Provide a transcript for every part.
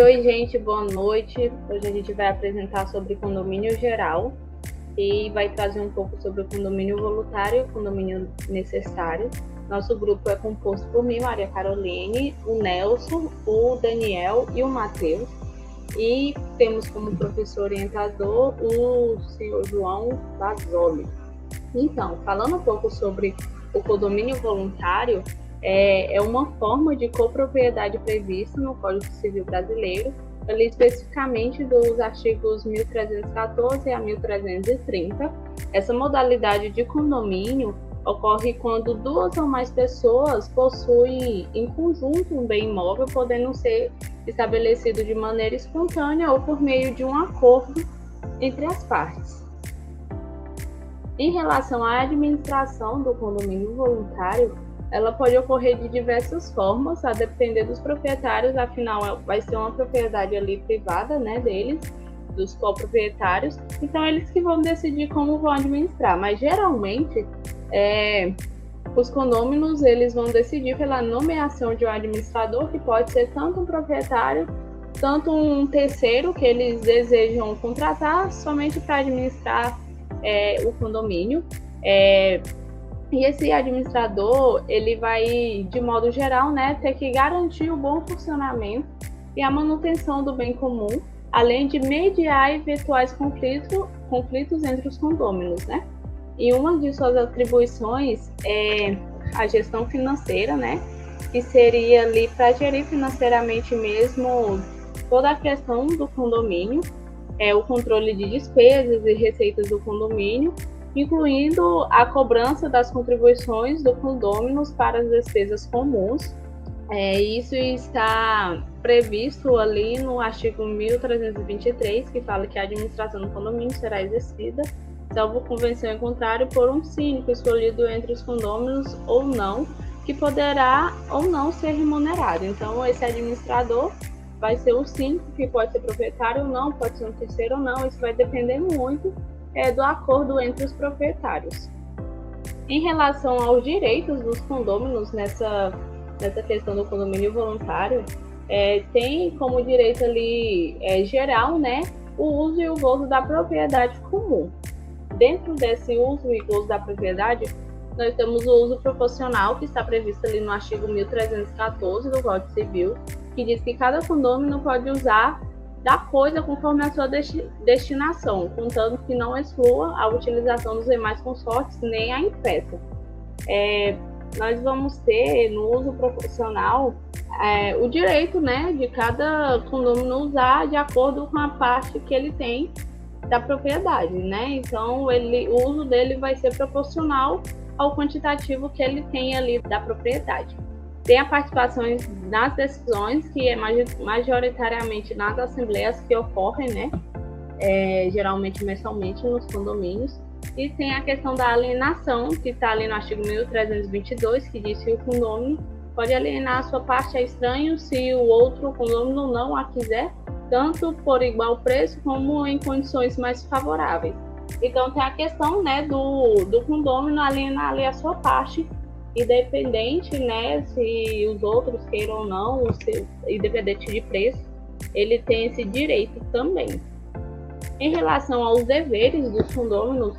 Oi, gente, boa noite. Hoje a gente vai apresentar sobre condomínio geral e vai trazer um pouco sobre o condomínio voluntário e o condomínio necessário. Nosso grupo é composto por mim, Maria Caroline, o Nelson, o Daniel e o Matheus. E temos como professor orientador o senhor João Basoli. Então, falando um pouco sobre o condomínio voluntário, é uma forma de copropriedade prevista no Código Civil Brasileiro, ali especificamente dos artigos 1314 a 1330. Essa modalidade de condomínio ocorre quando duas ou mais pessoas possuem em conjunto um bem imóvel, podendo ser estabelecido de maneira espontânea ou por meio de um acordo entre as partes. Em relação à administração do condomínio voluntário, ela pode ocorrer de diversas formas, a depender dos proprietários, afinal vai ser uma propriedade ali privada, né, deles, dos coproprietários, então eles que vão decidir como vão administrar, mas geralmente os condôminos eles vão decidir pela nomeação de um administrador, que pode ser tanto um proprietário, tanto um terceiro que eles desejam contratar somente para administrar o condomínio. E esse administrador, ele vai, de modo geral, né, ter que garantir o bom funcionamento e a manutenção do bem comum, além de mediar eventuais conflitos entre os condôminos, né? E uma de suas atribuições é a gestão financeira, né, que seria ali para gerir financeiramente mesmo toda a questão do condomínio, o controle de despesas e receitas do condomínio, incluindo a cobrança das contribuições do condôminos para as despesas comuns. Isso está previsto ali no artigo 1323, que fala que a administração do condomínio será exercida, salvo convenção em contrário, por um síndico escolhido entre os condôminos ou não, que poderá ou não ser remunerado. Então, esse administrador vai ser um síndico, que pode ser proprietário ou não, pode ser um terceiro ou não, isso vai depender muito do acordo entre os proprietários. Em relação aos direitos dos condôminos nessa questão do condomínio voluntário, tem como direito ali geral, né, o uso e o gozo da propriedade comum. Dentro desse uso e gozo da propriedade, nós temos o uso proporcional, que está previsto ali no artigo 1314 do Código Civil, que diz que cada condômino pode usar da coisa conforme a sua destinação, contanto que não exclua a utilização dos demais consortes nem a impeça. Nós vamos ter no uso proporcional o direito, né, de cada condômino usar de acordo com a parte que ele tem da propriedade, né? Então o uso dele vai ser proporcional ao quantitativo que ele tem ali da propriedade. Tem a participação nas decisões, que é majoritariamente nas assembleias que ocorrem, né? Geralmente mensalmente nos condomínios. E tem a questão da alienação, que está ali no artigo 1322, que diz que o condômino pode alienar a sua parte a estranho se o outro condômino não a quiser, tanto por igual preço como em condições mais favoráveis. Então tem a questão, né, do condômino alienar ali a sua parte, independente, né, se os outros queiram ou não, independente de preço, ele tem esse direito também. Em relação aos deveres dos condôminos,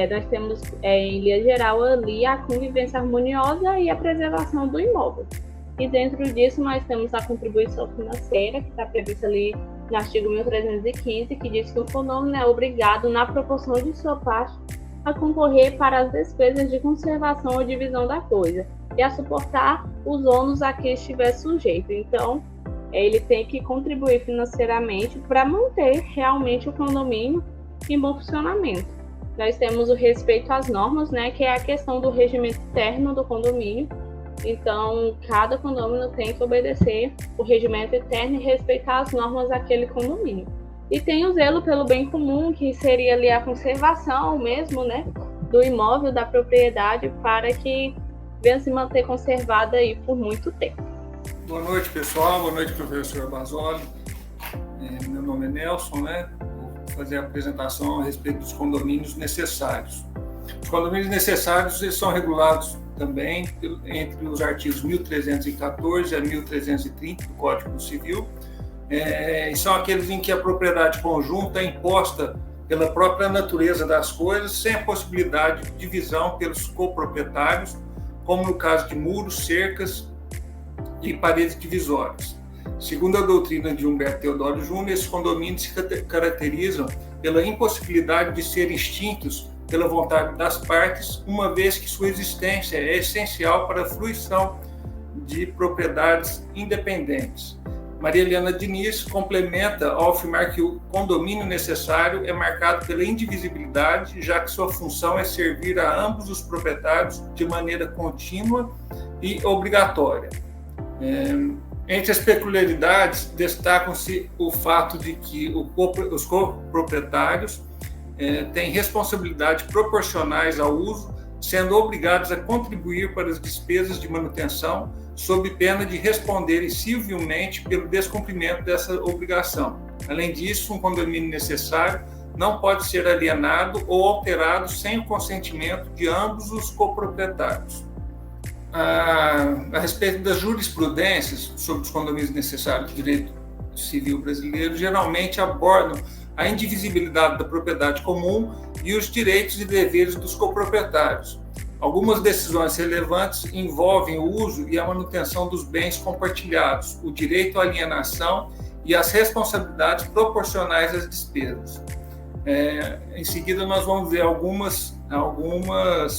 nós temos, em linha geral, ali a convivência harmoniosa e a preservação do imóvel. E dentro disso nós temos a contribuição financeira, que está prevista ali no artigo 1315, que diz que o condômino é obrigado, na proporção de sua parte, a concorrer para as despesas de conservação ou divisão da coisa e a suportar os ônus a que estiver sujeito. Então, ele tem que contribuir financeiramente para manter realmente o condomínio em bom funcionamento. Nós temos o respeito às normas, né, que é a questão do regimento interno do condomínio. Então, cada condomínio tem que obedecer o regimento interno e respeitar as normas daquele condomínio. E tem o zelo pelo bem comum, que seria ali a conservação mesmo, né, do imóvel, da propriedade, para que venha se manter conservada aí por muito tempo. Boa noite, pessoal. Boa noite, professor Basoli. Meu nome é Nelson, né? Vou fazer a apresentação a respeito dos condomínios necessários. Os condomínios necessários, eles são regulados também entre os artigos 1314 a 1330 do Código Civil, e são aqueles em que a propriedade conjunta é imposta pela própria natureza das coisas, sem a possibilidade de divisão pelos coproprietários, como no caso de muros, cercas e paredes divisórias. Segundo a doutrina de Humberto Teodoro Júnior, esses condomínios se caracterizam pela impossibilidade de serem extintos pela vontade das partes, uma vez que sua existência é essencial para a fruição de propriedades independentes. Maria Helena Diniz complementa ao afirmar que o condomínio necessário é marcado pela indivisibilidade, já que sua função é servir a ambos os proprietários de maneira contínua e obrigatória. Entre as peculiaridades, destacam-se o fato de que os coproprietários têm responsabilidades proporcionais ao uso, sendo obrigados a contribuir para as despesas de manutenção, sob pena de responderem civilmente pelo descumprimento dessa obrigação. Além disso, um condomínio necessário não pode ser alienado ou alterado sem o consentimento de ambos os coproprietários. A respeito das jurisprudências sobre os condomínios necessários do direito civil brasileiro, geralmente abordam a indivisibilidade da propriedade comum e os direitos e deveres dos coproprietários. Algumas decisões relevantes envolvem o uso e a manutenção dos bens compartilhados, o direito à alienação e as responsabilidades proporcionais às despesas. Em seguida, nós vamos ver algumas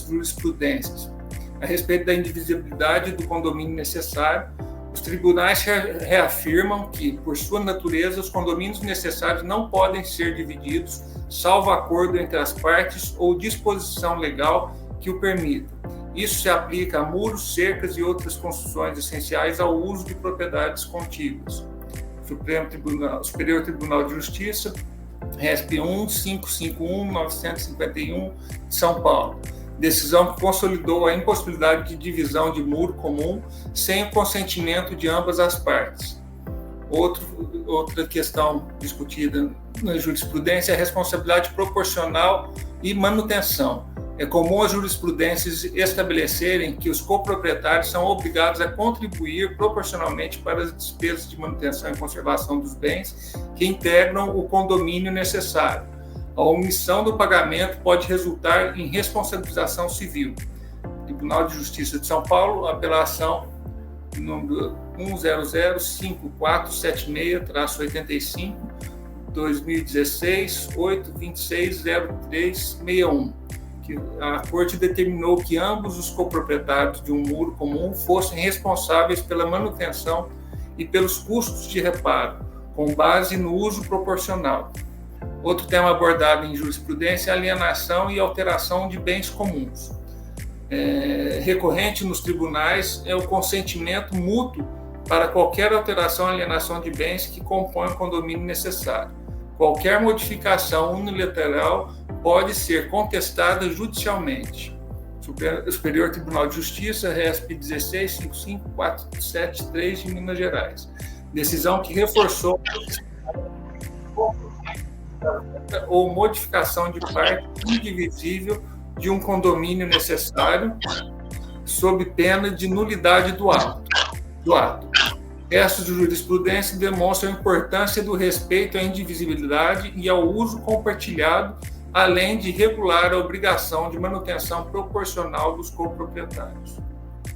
jurisprudências. A respeito da indivisibilidade do condomínio necessário, os tribunais reafirmam que, por sua natureza, os condomínios necessários não podem ser divididos, salvo acordo entre as partes ou disposição legal que o permita. Isso se aplica a muros, cercas e outras construções essenciais ao uso de propriedades contíguas. Superior Tribunal de Justiça, RESP 1.551.951, São Paulo. Decisão que consolidou a impossibilidade de divisão de muro comum sem o consentimento de ambas as partes. Outra questão discutida na jurisprudência é a responsabilidade proporcional e manutenção. É comum as jurisprudências estabelecerem que os coproprietários são obrigados a contribuir proporcionalmente para as despesas de manutenção e conservação dos bens que integram o condomínio necessário. A omissão do pagamento pode resultar em responsabilização civil. Tribunal de Justiça de São Paulo, apelação número 1005476-85, 2016, 8260361. A Corte determinou que ambos os coproprietários de um muro comum fossem responsáveis pela manutenção e pelos custos de reparo, com base no uso proporcional. Outro tema abordado em jurisprudência é a alienação e alteração de bens comuns. Recorrente nos tribunais é o consentimento mútuo para qualquer alteração ou alienação de bens que compõem o condomínio necessário. Qualquer modificação unilateral pode ser contestada judicialmente. Superior Tribunal de Justiça, RESP 16.55473 de Minas Gerais. Decisão que reforçou ou modificação de parte indivisível de um condomínio necessário sob pena de nulidade do ato. Essa jurisprudência demonstra a importância do respeito à indivisibilidade e ao uso compartilhado, além de regular a obrigação de manutenção proporcional dos coproprietários.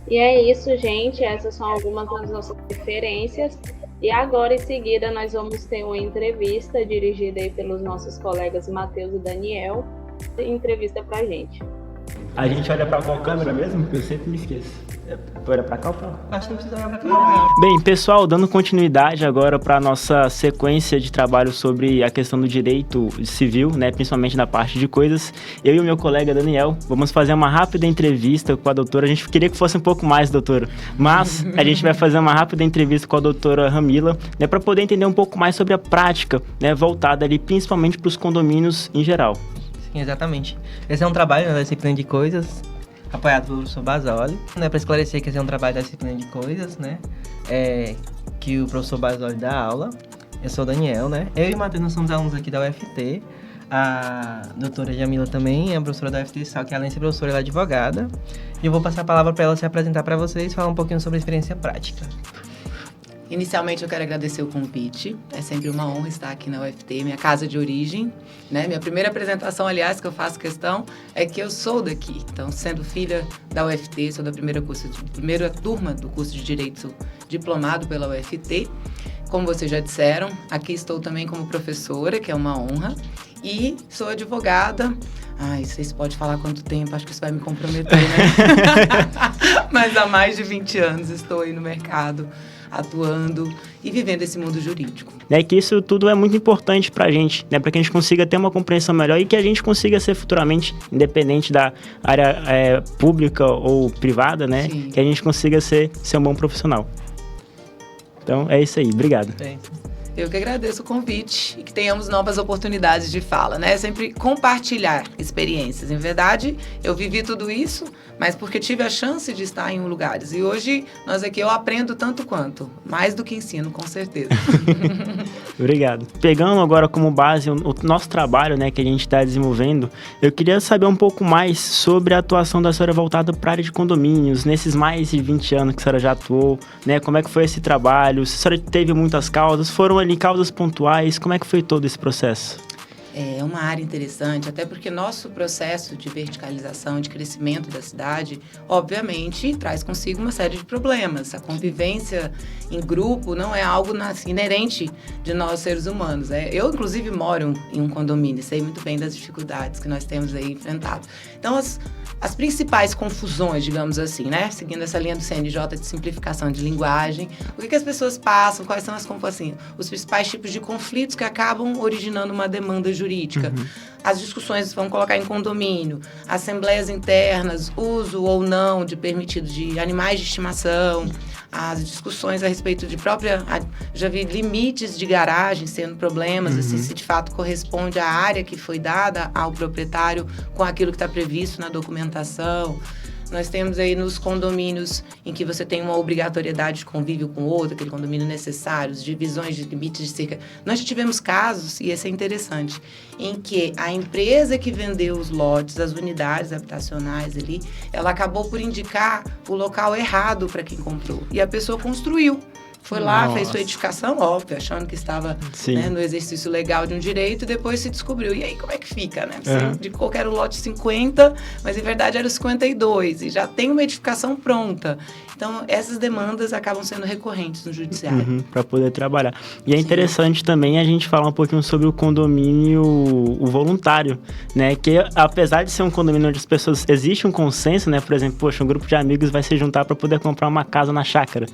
E é isso, gente. Essas são algumas das nossas referências. E agora, em seguida, nós vamos ter uma entrevista dirigida aí pelos nossos colegas Matheus e Daniel. Entrevista pra gente. A gente olha pra qual câmera mesmo? Porque eu sempre me esqueço. Olha pra cá ou pra lá? Acho que não precisa olhar pra cá. Bem, pessoal, dando continuidade agora para nossa sequência de trabalho sobre a questão do direito civil, né, principalmente na parte de coisas, eu e o meu colega Daniel vamos fazer uma rápida entrevista com a doutora. A gente queria que fosse um pouco mais, doutora, mas a gente vai fazer uma rápida entrevista com a doutora Ramila, né, para poder entender um pouco mais sobre a prática, né, voltada ali principalmente para os condomínios em geral. Sim, exatamente. Esse é um trabalho, né, da disciplina de coisas, apoiado pelo professor Basoli, né, para esclarecer que esse é um trabalho da disciplina de coisas, né, que o professor Basoli dá aula. Eu sou o Daniel, né, eu e o Matheus nós somos alunos aqui da UFT, a doutora Jamila também é professora da UFT, só que além de ser professora, ela é advogada, e eu vou passar a palavra para ela se apresentar para vocês e falar um pouquinho sobre a experiência prática. Inicialmente eu quero agradecer o convite, é sempre uma honra estar aqui na UFT, minha casa de origem, né? Minha primeira apresentação, aliás, que eu faço questão, é que eu sou daqui. Então, sendo filha da UFT, sou da primeira turma do curso de Direito diplomado pela UFT. Como vocês já disseram, aqui estou também como professora, que é uma honra, e sou advogada. Ai, vocês podem falar quanto tempo, acho que isso vai me comprometer, né? Mas há mais de 20 anos estou aí no mercado, atuando e vivendo esse mundo jurídico. É que isso tudo é muito importante pra gente, né? Para que a gente consiga ter uma compreensão melhor e que a gente consiga ser futuramente, independente da área pública ou privada, né? Sim. Que a gente consiga ser um bom profissional. Então, é isso aí. Obrigado. Eu que agradeço o convite e que tenhamos novas oportunidades de fala, né? Sempre compartilhar experiências. Em verdade, eu vivi tudo isso, mas porque tive a chance de estar em lugares. E hoje, nós aqui, eu aprendo tanto quanto. Mais do que ensino, com certeza. Obrigado. Pegando agora como base o nosso trabalho, né, que a gente está desenvolvendo, eu queria saber um pouco mais sobre a atuação da senhora voltada para a área de condomínios, nesses mais de 20 anos que a senhora já atuou, né? Como é que foi esse trabalho? Se a senhora teve muitas causas, foram ali causas pontuais, como é que foi todo esse processo? É uma área interessante, até porque nosso processo de verticalização, de crescimento da cidade, obviamente, traz consigo uma série de problemas. A convivência em grupo não é algo inerente de nós seres humanos. Eu, inclusive, moro em um condomínio, sei muito bem das dificuldades que nós temos aí enfrentado. Então, as principais confusões, digamos assim, né? Seguindo essa linha do CNJ de simplificação de linguagem, o que as pessoas passam, quais são os principais tipos de conflitos que acabam originando uma demanda jurídica. Uhum. As discussões, vamos colocar em condomínio, assembleias internas, uso ou não de permitido de animais de estimação, as discussões a respeito de já vi limites de garagem sendo problemas, assim, se de fato corresponde à área que foi dada ao proprietário com aquilo que está previsto na documentação. Nós temos aí nos condomínios em que você tem uma obrigatoriedade de convívio com outro, aquele condomínio necessário, divisões de limites de cerca. Nós já tivemos casos, e esse é interessante, em que a empresa que vendeu os lotes, as unidades habitacionais ali, ela acabou por indicar o local errado para quem comprou. E a pessoa construiu. Foi lá, fez sua edificação, óbvio, achando que estava, né, no exercício legal de um direito, e depois se descobriu. E aí, como é que fica, né? Você indicou que era o lote 50, mas em verdade era o 52, e já tem uma edificação pronta. Então, essas demandas acabam sendo recorrentes no judiciário. Para poder trabalhar. E é interessante também a gente falar um pouquinho sobre o condomínio voluntário, né? Que apesar de ser um condomínio onde as pessoas... Existe um consenso, né? Por exemplo, poxa, um grupo de amigos vai se juntar para poder comprar uma casa na chácara,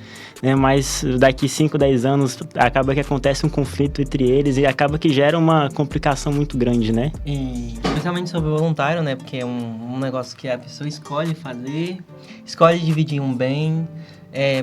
né? Mas daqui 5, 10 anos acaba que acontece um conflito entre eles e acaba que gera uma complicação muito grande, né? E especialmente sobre o voluntário, né? Porque é um negócio que a pessoa escolhe fazer, escolhe dividir um bem.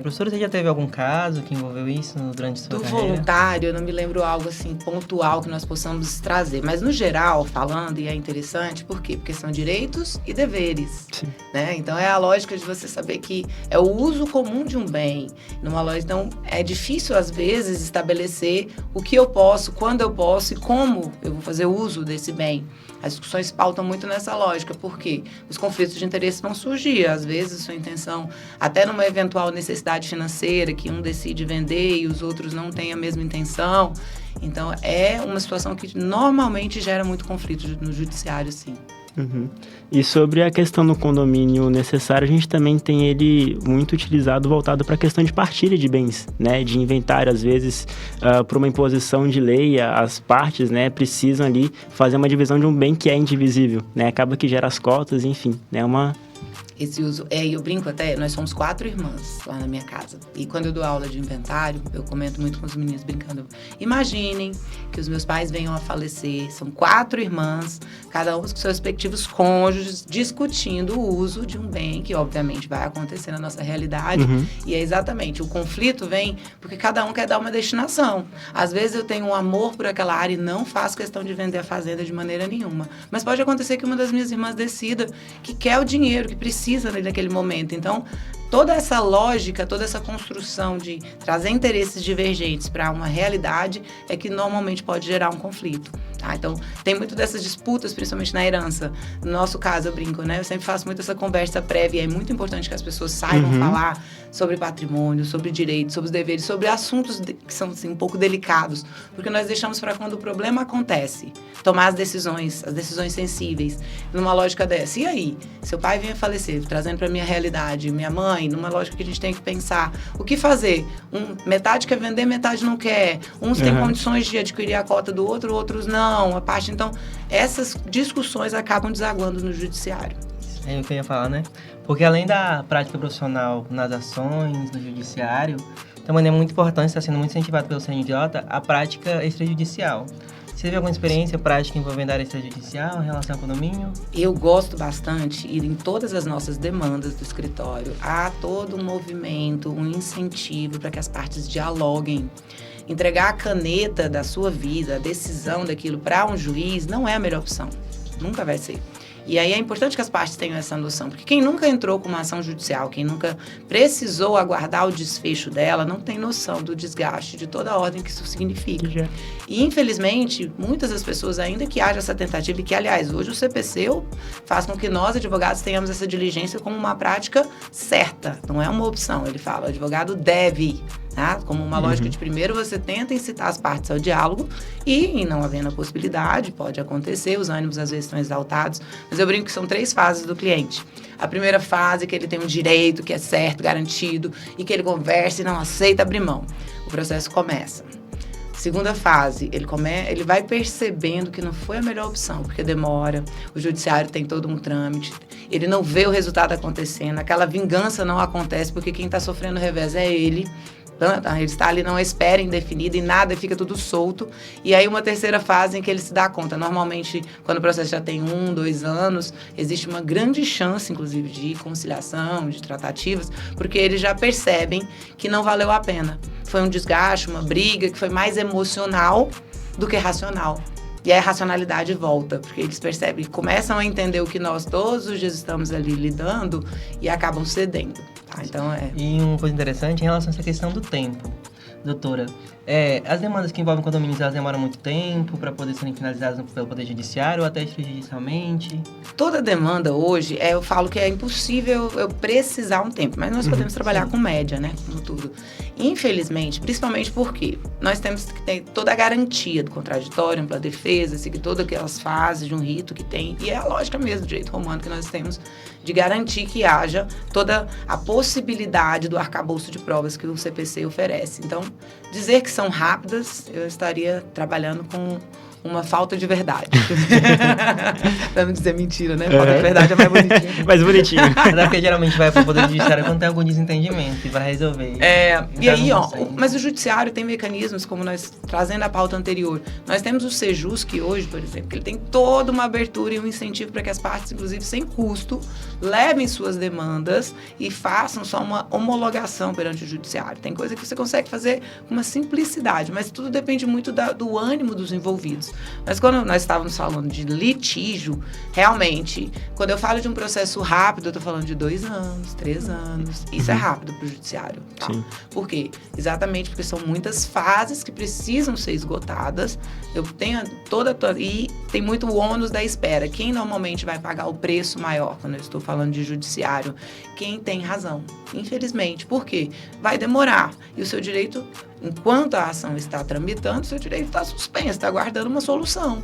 Professora, você já teve algum caso que envolveu isso durante sua carreira? Do voluntário, eu não me lembro algo assim pontual que nós possamos trazer. Mas no geral, falando, e é interessante, por quê? Porque são direitos e deveres. Né? Então é a lógica de você saber que é o uso comum de um bem. Numa lógica, então é difícil às vezes estabelecer o que eu posso, quando eu posso e como eu vou fazer uso desse bem. As discussões pautam muito nessa lógica, porque os conflitos de interesse vão surgir. Às vezes, sua intenção, até numa eventual necessidade financeira, que um decide vender e os outros não têm a mesma intenção. Então, é uma situação que normalmente gera muito conflito no judiciário, sim. E sobre a questão do condomínio necessário, a gente também tem ele muito utilizado, voltado para a questão de partilha de bens, né? De inventário, às vezes, por uma imposição de lei, as partes, né, precisam ali fazer uma divisão de um bem que é indivisível, né? Acaba que gera as cotas, enfim, né? Esse uso, eu brinco até, nós somos 4 irmãs lá na minha casa. E quando eu dou aula de inventário, eu comento muito com os meninos brincando. Imaginem que os meus pais venham a falecer, são 4 irmãs, cada uma com seus respectivos cônjuges, discutindo o uso de um bem que, obviamente, vai acontecer na nossa realidade. E é exatamente, o conflito vem porque cada um quer dar uma destinação. Às vezes eu tenho um amor por aquela área e não faço questão de vender a fazenda de maneira nenhuma. Mas pode acontecer que uma das minhas irmãs decida que quer o dinheiro, que precisa naquele momento. Então, toda essa lógica, toda essa construção de trazer interesses divergentes para uma realidade é que normalmente pode gerar um conflito. Tá? Então, tem muito dessas disputas, principalmente na herança. No nosso caso, eu brinco, né? Eu sempre faço muito essa conversa prévia. É muito importante que as pessoas saibam falar sobre patrimônio, sobre direitos, sobre os deveres, sobre assuntos que são assim, um pouco delicados. Porque nós deixamos para quando o problema acontece, tomar as decisões sensíveis, numa lógica dessa. E aí? Seu pai vem a falecer, trazendo para minha realidade, minha mãe, numa lógica que a gente tem que pensar. O que fazer? Metade quer vender, metade não quer. Uns têm condições de adquirir a cota do outro, outros não. A parte, então, essas discussões acabam desaguando no judiciário. É o que eu ia falar, né? Porque além da prática profissional nas ações, no judiciário, também é muito importante, está sendo muito incentivado pelo CNJ, a prática extrajudicial. Você teve alguma experiência prática envolvendo a área extrajudicial em relação ao condomínio? Eu gosto bastante, e em todas as nossas demandas do escritório, há todo um movimento, um incentivo para que as partes dialoguem. Entregar a caneta da sua vida, a decisão daquilo para um juiz não é a melhor opção. Nunca vai ser. E aí é importante que as partes tenham essa noção, porque quem nunca entrou com uma ação judicial, quem nunca precisou aguardar o desfecho dela, não tem noção do desgaste, de toda a ordem que isso significa. E, infelizmente, muitas das pessoas, ainda que haja essa tentativa, e que, aliás, hoje o CPC faz com que nós, advogados, tenhamos essa diligência como uma prática certa, não é uma opção. Ele fala, o advogado deve... Tá? Como uma lógica de primeiro você tenta incitar as partes ao diálogo e não havendo a possibilidade, pode acontecer, os ânimos às vezes estão exaltados, mas eu brinco que são 3 fases do cliente. A primeira fase, que ele tem um direito que é certo, garantido, e que ele conversa e não aceita abrir mão. O processo começa. Segunda fase, ele vai percebendo que não foi a melhor opção, porque demora, o judiciário tem todo um trâmite, ele não vê o resultado acontecendo, aquela vingança não acontece, porque quem está sofrendo o revés é ele. Ele está ali numa espera indefinida e nada, fica tudo solto. E aí uma terceira fase em que ele se dá conta. Normalmente, quando o processo já tem 1, 2 anos, existe uma grande chance, inclusive, de conciliação, de tratativas, porque eles já percebem que não valeu a pena. Foi um desgaste, uma briga que foi mais emocional do que racional. E aí a racionalidade volta, porque eles percebem, começam a entender o que nós todos os dias estamos ali lidando e acabam cedendo. Tá? Então, E uma coisa interessante em relação a essa questão do tempo, doutora. As demandas que envolvem condomínios, elas demoram muito tempo para poder serem finalizadas pelo Poder Judiciário ou até extrajudicialmente? Toda demanda hoje, eu falo que é impossível eu precisar um tempo, mas nós podemos trabalhar com média, né? Como tudo. Infelizmente, principalmente porque nós temos que ter toda a garantia do contraditório, ampla defesa, seguir todas aquelas fases de um rito que tem, e é a lógica mesmo do direito romano que nós temos de garantir que haja toda a possibilidade do arcabouço de provas que o CPC oferece. Então, dizer que são rápidas, eu estaria trabalhando com uma falta de verdade. Pra não dizer mentira, né? Falta de verdade é mais bonitinho. Mais bonitinho. Até porque geralmente vai para o Poder Judiciário quando tem algum desentendimento e vai resolver. E aí, mas o Judiciário tem mecanismos, como nós, trazendo a pauta anterior, nós temos o Sejusc hoje, por exemplo, que ele tem toda uma abertura e um incentivo para que as partes, inclusive sem custo, levem suas demandas e façam só uma homologação perante o Judiciário. Tem coisa que você consegue fazer com uma simplicidade, mas tudo depende muito do ânimo dos envolvidos. Mas quando nós estávamos falando de litígio, realmente, quando eu falo de um processo rápido, eu estou falando de 2 anos, 3 anos. Isso é rápido para o judiciário. Tá? Sim. Por quê? Exatamente porque são muitas fases que precisam ser esgotadas. Eu tenho e tem muito o ônus da espera. Quem normalmente vai pagar o preço maior quando eu estou falando de judiciário? Quem tem razão. Infelizmente. Por quê? Vai demorar. E o seu direito, enquanto a ação está tramitando, o seu direito está suspenso, está aguardando uma solução.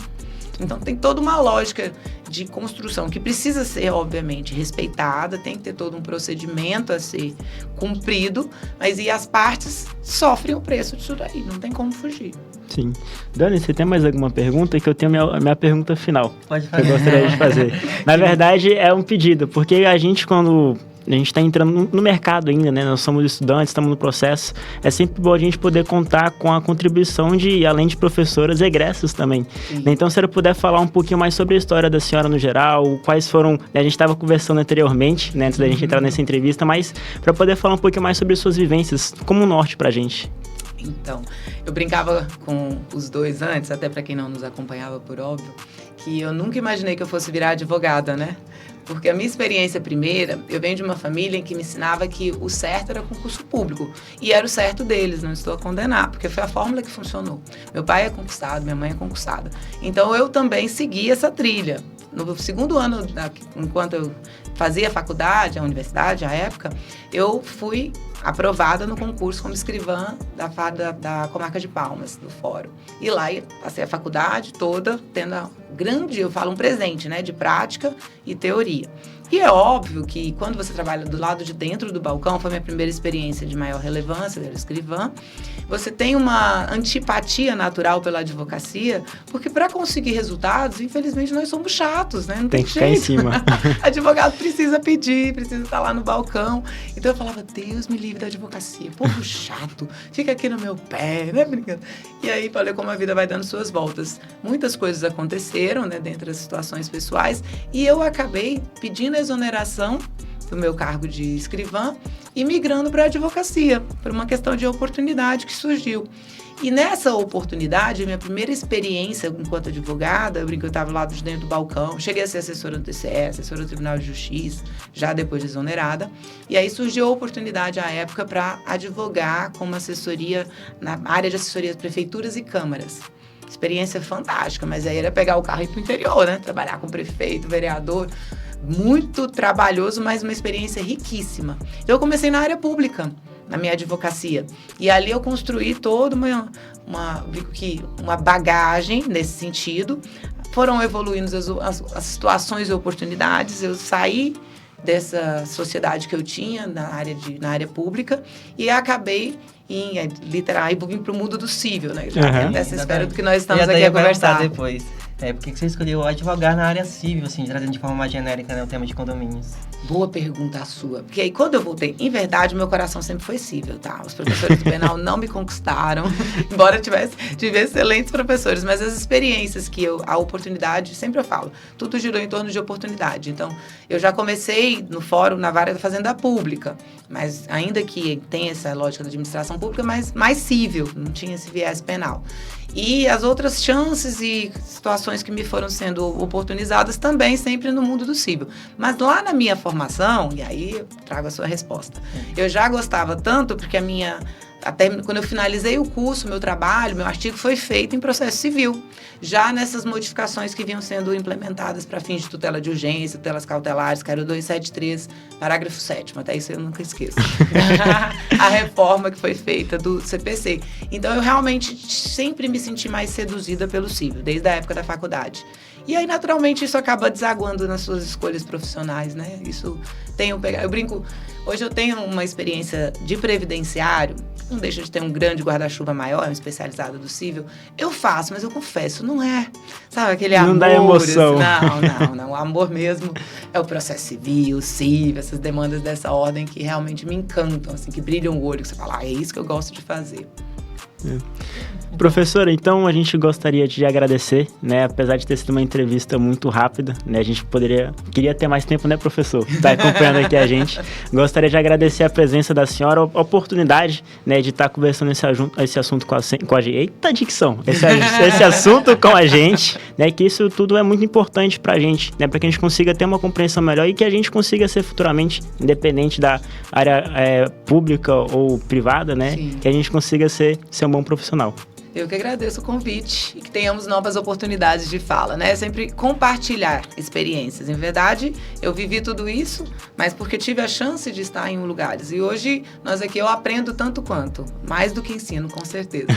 Então, tem toda uma lógica de construção que precisa ser, obviamente, respeitada, tem que ter todo um procedimento a ser cumprido, mas e as partes sofrem o preço disso daí, não tem como fugir. Sim. Dani, você tem mais alguma pergunta? Que eu tenho a minha pergunta final. Pode fazer. Que eu gostaria de fazer. Na verdade, é um pedido, porque a gente, quando a gente está entrando no mercado ainda, né? Nós somos estudantes, estamos no processo. É sempre bom a gente poder contar com a contribuição de, além de professoras, egressas também. Sim. Então, se ela puder falar um pouquinho mais sobre a história da senhora no geral, quais foram... Né, a gente estava conversando anteriormente, né, antes da gente entrar nessa entrevista, mas para poder falar um pouquinho mais sobre suas vivências como norte para a gente. Então, eu brincava com os dois antes, até para quem não nos acompanhava, por óbvio, que eu nunca imaginei que eu fosse virar advogada, né? Porque a minha experiência primeira, eu venho de uma família em que me ensinava que o certo era concurso público. E era o certo deles, não estou a condenar, porque foi a fórmula que funcionou. Meu pai é concursado, minha mãe é concursada. Então, eu também segui essa trilha. No segundo ano, enquanto eu fazia a faculdade, a universidade, à época, eu fui aprovada no concurso como escrivã da Comarca de Palmas, do Fórum. E lá passei a faculdade toda, tendo eu falo um presente, né, de prática e teoria. E é óbvio que quando você trabalha do lado de dentro do balcão, foi minha primeira experiência de maior relevância, eu era escrivã, você tem uma antipatia natural pela advocacia, porque para conseguir resultados, infelizmente, nós somos chatos, né? Não tem que ficar em cima. Advogado precisa pedir, precisa estar lá no balcão. Então eu falava, Deus me livre da advocacia, povo chato, fica aqui no meu pé, né, brincando? E aí, falei como a vida vai dando suas voltas. Muitas coisas aconteceram, né, dentro das situações pessoais, e eu acabei pedindo a exoneração do meu cargo de escrivã e migrando para a advocacia, por uma questão de oportunidade que surgiu. E nessa oportunidade, minha primeira experiência enquanto advogada, eu estava lá de dentro do balcão, cheguei a ser assessora do TCE, assessora do Tribunal de Justiça, já depois de exonerada, e aí surgiu a oportunidade à época para advogar como assessoria na área de assessoria de prefeituras e câmaras. Experiência fantástica, mas aí era pegar o carro e ir para o interior, né? Trabalhar com prefeito, vereador, muito trabalhoso, mas uma experiência riquíssima. Então, eu comecei na área pública, na minha advocacia. E ali eu construí toda uma bagagem nesse sentido. Foram evoluindo as situações e oportunidades. Eu saí dessa sociedade que eu tinha na área pública e acabei vim para o mundo do cível, né? Já dessa esfera do que nós estamos aqui a conversar. Depois. Por que você escolheu advogar na área civil, assim, trazendo de forma mais genérica, né, o tema de condomínios? Boa pergunta a sua. Porque aí, quando eu voltei, em verdade, meu coração sempre foi cível, tá? Os professores do penal não me conquistaram, embora tive excelentes professores, mas as experiências a oportunidade, sempre eu falo, tudo girou em torno de oportunidade. Então, eu já comecei no fórum, na vara da Fazenda Pública, mas ainda que tem essa lógica da administração pública, mas mais cível, não tinha esse viés penal. E as outras chances e situações que me foram sendo oportunizadas também sempre no mundo do cível. Mas lá na minha formação, e aí eu trago a sua resposta, eu já gostava tanto porque até quando eu finalizei o curso, meu trabalho, meu artigo foi feito em processo civil, já nessas modificações que vinham sendo implementadas para fins de tutela de urgência, tutelas cautelares, que era o 273, parágrafo 7º, até isso eu nunca esqueço. A reforma que foi feita do CPC. Então, eu realmente sempre me senti mais seduzida pelo civil, desde a época da faculdade. E aí, naturalmente, isso acaba desaguando nas suas escolhas profissionais, né? Eu brinco, hoje eu tenho uma experiência de previdenciário, não deixa de ter um grande guarda-chuva maior, um especializado do cível. Eu faço, mas eu confesso, não é, sabe, aquele amor. Não dá emoção. Não. O amor mesmo é o processo civil, cível, essas demandas dessa ordem que realmente me encantam, assim, que brilham o olho, que você fala, é isso que eu gosto de fazer. Professora, então a gente gostaria de agradecer, né? Apesar de ter sido uma entrevista muito rápida, né? A gente queria ter mais tempo, né, professor? Tá acompanhando aqui a gente. Gostaria de agradecer a presença da senhora, a oportunidade, né, de estar conversando esse assunto com a gente. Eita, dicção! Esse assunto com a gente, né? Que isso tudo é muito importante pra gente, né? Pra que a gente consiga ter uma compreensão melhor e que a gente consiga ser futuramente, independente da área pública ou privada, né? Sim. Que a gente consiga ser um bom profissional. Eu que agradeço o convite e que tenhamos novas oportunidades de fala, né? Sempre compartilhar experiências. Em verdade, eu vivi tudo isso, mas porque tive a chance de estar em lugares. E hoje, eu aprendo tanto quanto. Mais do que ensino, com certeza.